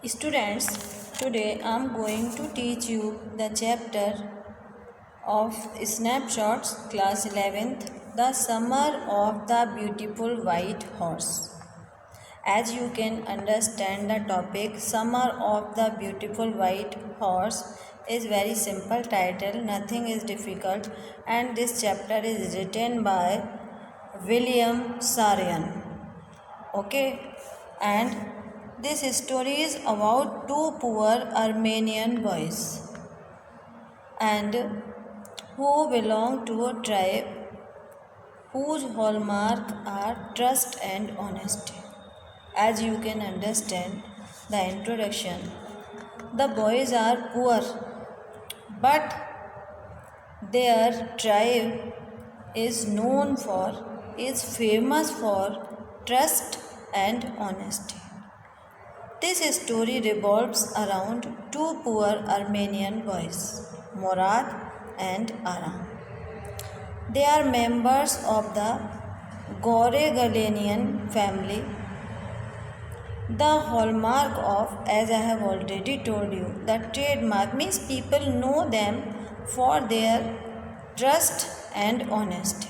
Students, today I am going to teach you the chapter of Snapshots, class 11th, The Summer of the Beautiful White Horse. As you can understand, the topic Summer of the Beautiful White Horse is very simple title, nothing is difficult, and this chapter is written by William Sarian. Okay, and this story is about two poor Armenian boys and who belong to a tribe whose hallmark are trust and honesty. As you can understand the introduction, the boys are poor, but their tribe is famous for trust and honesty. This story revolves around two poor Armenian boys, Morad and Aram. They are members of the Gore-Galenian family. The hallmark of, as I have already told you, the trademark means people know them for their trust and honesty.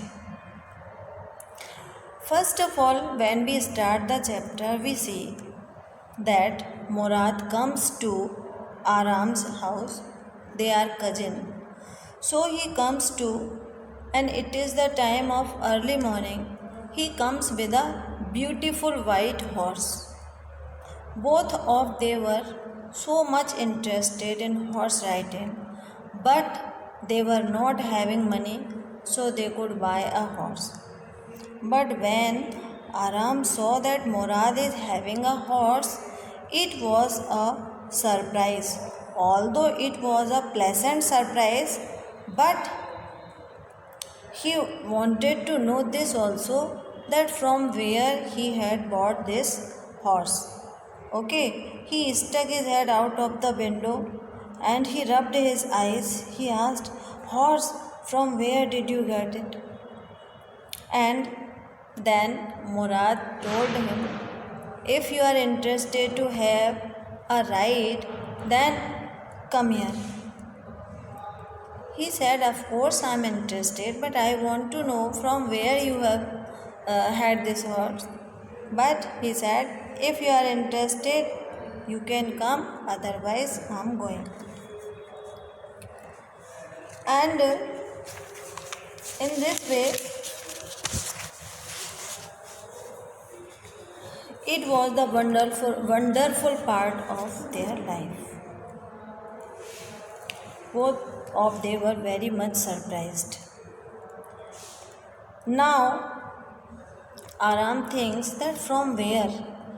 First of all, when we start the chapter, we see that Morad comes to Aram's house. They are cousin. So he comes to, and it is the time of early morning. He comes with a beautiful white horse. Both of they were so much interested in horse riding, but they were not having money, so they could buy a horse. But when Aram saw that Morad is having a horse, it was a surprise. Although it was a pleasant surprise, but he wanted to know this also, that from where he had bought this horse. Okay, he stuck his head out of the window and he rubbed his eyes. He asked, "Horse, from where did you get it?" And then Murad told him, "If you are interested to have a ride, then come here." He said, "Of course I am interested, but I want to know from where you have had this horse." But he said, "If you are interested, you can come, otherwise I am going." And in this way, it was the wonderful part of their life. Both of they were very much surprised. Now, Aram thinks that from where,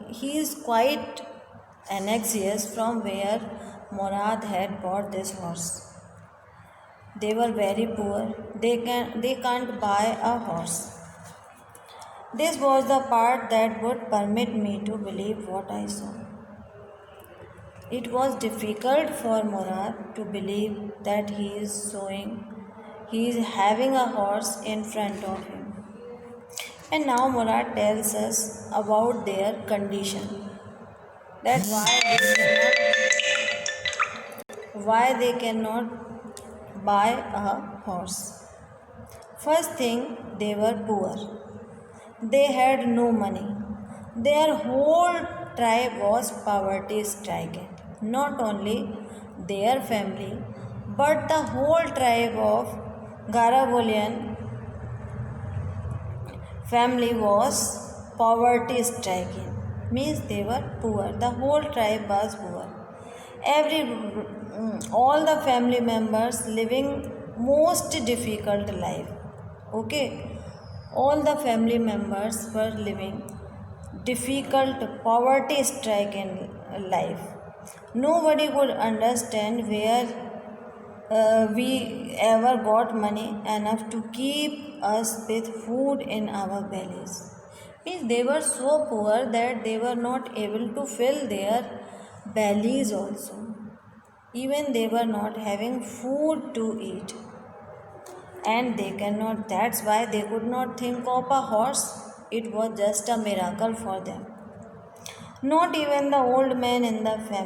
he is quite anxious from where Morad had bought this horse. They were very poor. They can't buy a horse. This was the part that would permit me to believe what I saw. It was difficult for Morad to believe that he is having a horse in front of him. And now Morad tells us about their condition. That's why they cannot buy a horse. First thing, they were poor. They had no money. Their whole tribe was poverty stricken. Not only their family, but the whole tribe of Garagolian family was poverty stricken. Means they were poor. The whole tribe was poor. All the family members living most difficult life. Okay, all the family members were living difficult poverty stricken life. Nobody could understand where we ever got money enough to keep us with food in our bellies. Means they were so poor that they were not able to fill their bellies also. Even they were not having food to eat. And that's why they could not think of a horse. It was just a miracle for them. Not even the old man in the family